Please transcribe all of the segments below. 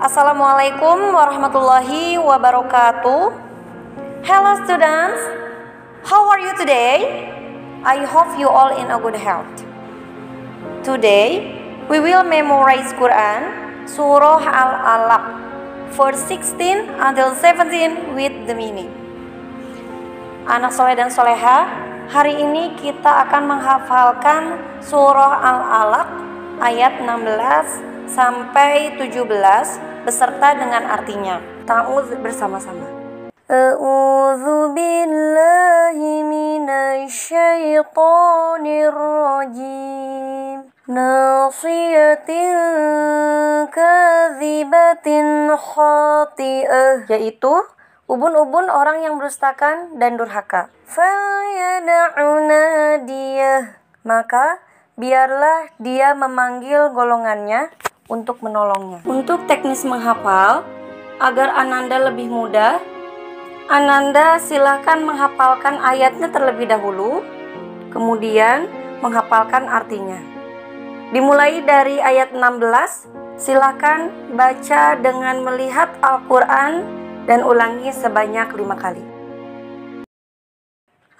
Assalamualaikum warahmatullahi wabarakatuh. Hello students, how are you today? I hope you all in a good health. Today we will memorize Quran Surah Al-Alaq verse 16 until 17 with the meaning. Anak soleh dan soleha, hari ini kita akan menghafalkan Surah Al-Alaq ayat 16 sampai 17 beserta dengan artinya. Ta'udz bersama-sama. A'udzu billahi minasy syaithanir rajim. Nasiyatin kadzibatin khati'ah, yaitu ubun-ubun orang yang berdustakan dan durhaka. Fayad'u nadiyah, maka biarlah dia memanggil golongannya untuk menolongnya. Untuk teknis menghafal, agar Ananda lebih mudah, Ananda silakan menghafalkan ayatnya terlebih dahulu, kemudian menghafalkan artinya. Dimulai dari ayat 16, silakan baca dengan melihat Al-Quran dan ulangi sebanyak 5 kali.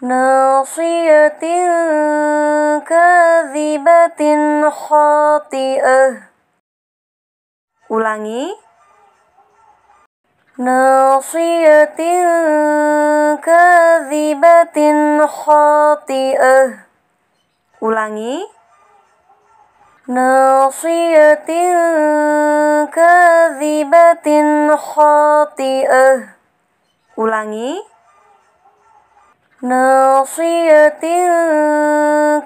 Nasiyatin kadzibatin khati'ah. Ulangi. Nasiyatin kadzibatin khati'ah. Ulangi. Nasiyatin kadzibatin khati'ah. Ulangi. Nasiyatin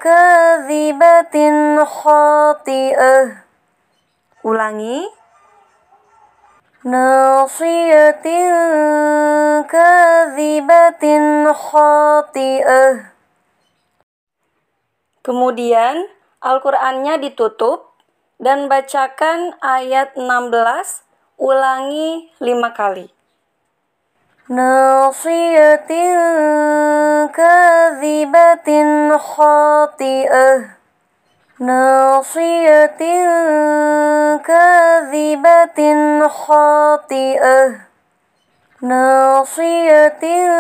kadzibatin khati'ah. Ulangi. Nasiyatin kadzibatin khati'ah. Kemudian Al-Qur'annya ditutup dan bacakan ayat 16, ulangi 5 kali. Nasiyatin kadzibatin khati'ah. Nasiyatin kadzibatin khati'ah. Nasiyatin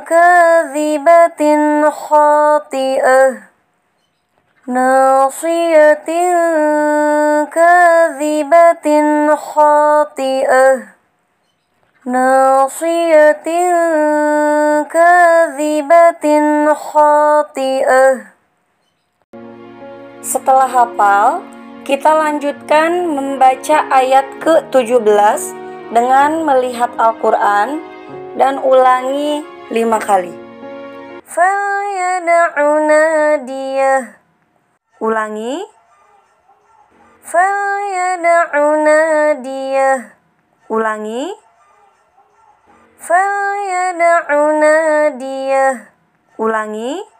kadzibatin khati'ah. Nasiyatin kadzibatin khati'ah. Nasiyatin kadzibatin khati'ah. Setelah hafal, kita lanjutkan membaca ayat ke-17 dengan melihat Al-Quran dan ulangi 5 kali. Fayad'u nadiyah. Ulangi. Fayad'u nadiyah. Ulangi. Fayad'u nadiyah. Ulangi.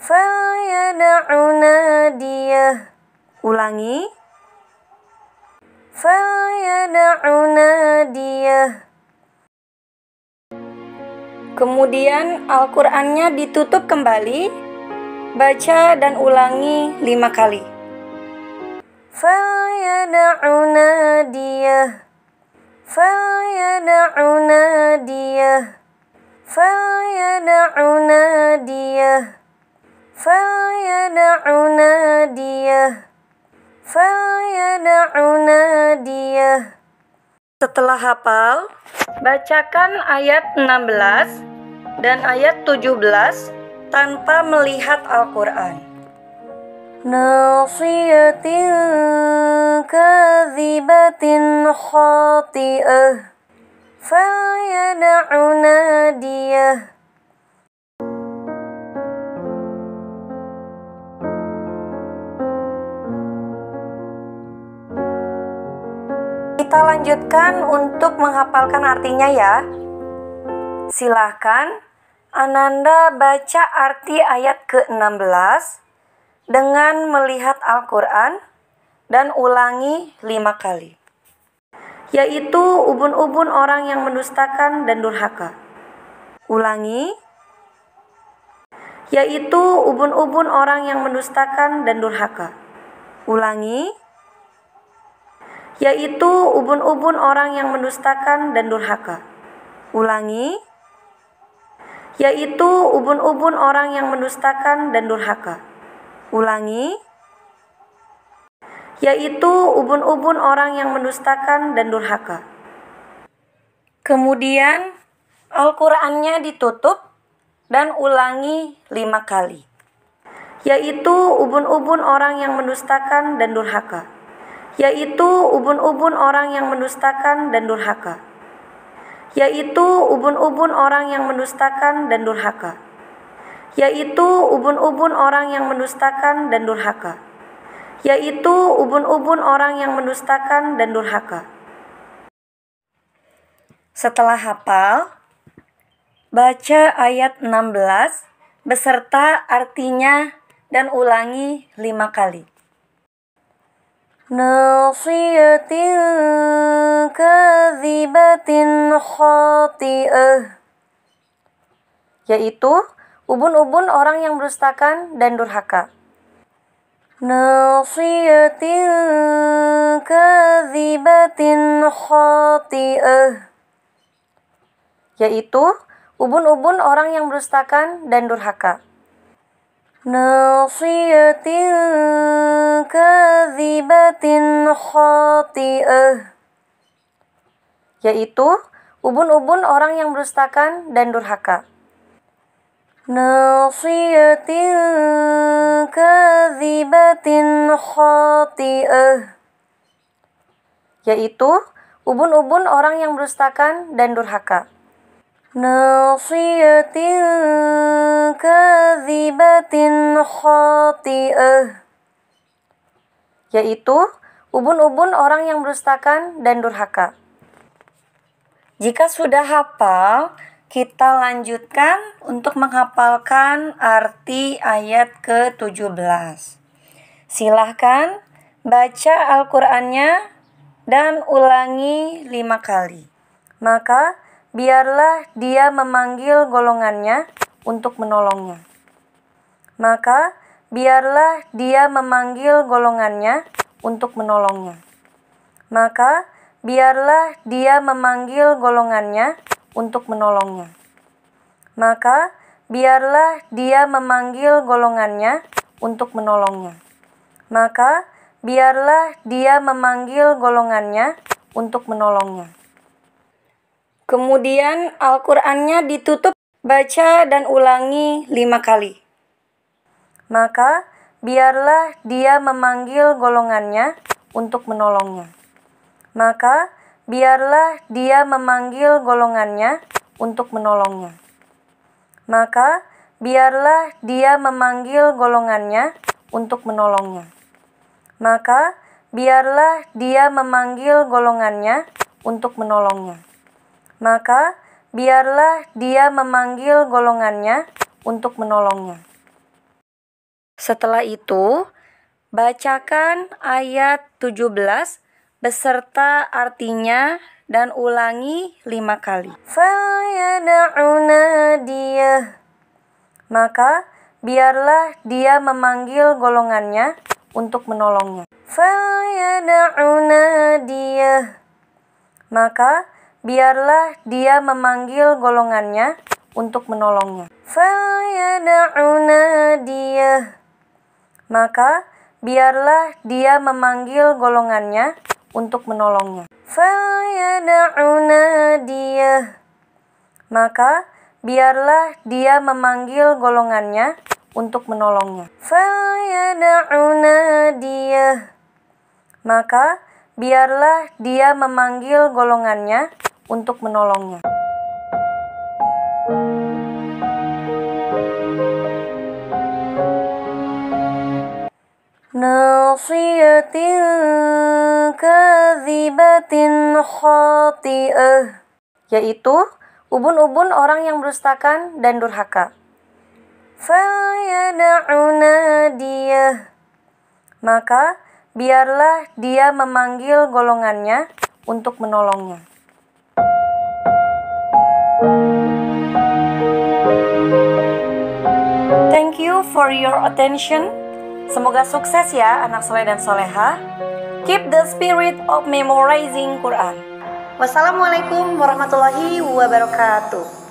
Fayad'u nadiyah. Ulangi. Fayad'u nadiyah. Kemudian Al-Qur'annya ditutup kembali, baca dan ulangi 5 kali. Fayad'u nadiyah. Fayad'u nadiyah. Fayad'u nadiyah. Fayad'u nadiyah. Fayad'u nadiyah. Setelah hafal, bacakan ayat 16 dan ayat 17 tanpa melihat Al-Quran. Nasiyatin kadzibatin khati'ah. Fayad'u nadiyah. Kita lanjutkan untuk menghafalkan artinya ya. Silahkan Ananda baca arti ayat ke-16 dengan melihat Al-Quran dan ulangi 5 kali. Yaitu ubun-ubun orang yang mendustakan dan durhaka. Ulangi. Yaitu ubun-ubun orang yang mendustakan dan durhaka. Ulangi. yaitu ubun-ubun orang yang mendustakan dan durhaka. Ulangi, yaitu ubun-ubun orang yang mendustakan dan durhaka. Ulangi, yaitu ubun-ubun orang yang mendustakan dan durhaka. Kemudian Al-Qur'annya ditutup dan ulangi 5 kali. Yaitu ubun-ubun orang yang mendustakan dan durhaka. Yaitu ubun-ubun orang yang mendustakan dan durhaka. Yaitu ubun-ubun orang yang mendustakan dan durhaka. Yaitu ubun-ubun orang yang mendustakan dan durhaka. Yaitu ubun-ubun orang yang mendustakan dan durhaka. Setelah hafal, baca ayat 16 beserta artinya dan ulangi 5 kali. Nasiyatin kadzibatin khati'ah, yaitu ubun-ubun orang yang mendustakan dan durhaka. Nasiyatin kadzibatin khati'ah, yaitu ubun-ubun orang yang mendustakan dan durhaka. Nasiyatin kadzibatin khati'ah, yaitu ubun-ubun orang yang mendustakan dan durhaka. Nasiyatin kadzibatin khati'ah, yaitu ubun-ubun orang yang mendustakan dan durhaka. Nasiyatin kadzibatin khati'ah, yaitu ubun-ubun orang yang mendustakan dan durhaka. Jika sudah hafal, kita lanjutkan untuk menghafalkan arti ayat ke-17. Silahkan baca Al-Qur'annya dan ulangi 5 kali. Maka biarlah dia memanggil golongannya untuk menolongnya. Maka biarlah dia memanggil golongannya untuk menolongnya. Maka biarlah dia memanggil golongannya untuk menolongnya. Maka biarlah dia memanggil golongannya untuk menolongnya. Maka biarlah dia memanggil golongannya untuk menolongnya. Kemudian Al-Qur'annya ditutup, baca dan ulangi 5 kali. Maka biarlah dia memanggil golongannya untuk menolongnya. Maka biarlah dia memanggil golongannya untuk menolongnya. Maka biarlah dia memanggil golongannya untuk menolongnya. Maka biarlah dia memanggil golongannya untuk menolongnya. Maka biarlah dia memanggil golongannya untuk menolongnya. Setelah itu, bacakan ayat 17 beserta artinya dan ulangi 5 kali. Falyad'u nadiyah, maka biarlah dia memanggil golongannya untuk menolongnya. Falyad'u nadiyah, maka biarlah dia memanggil golongannya untuk menolongnya. Falyad'u nadiyah, maka biarlah dia memanggil golongannya untuk menolongnya. Falyad'u nadiyah, maka biarlah dia memanggil golongannya untuk menolongnya. Falyad'u nadiyah, maka biarlah dia memanggil golongannya untuk menolongnya. Nasiyatin kadzibatin khati'ah, yaitu ubun-ubun orang yang mendustakan dan durhaka. Falyad'u nadiyah, maka biarlah dia memanggil golongannya untuk menolongnya. Thank you for your attention. Semoga sukses ya anak soleh dan soleha. Keep the spirit of memorizing Quran. Wassalamualaikum warahmatullahi wabarakatuh.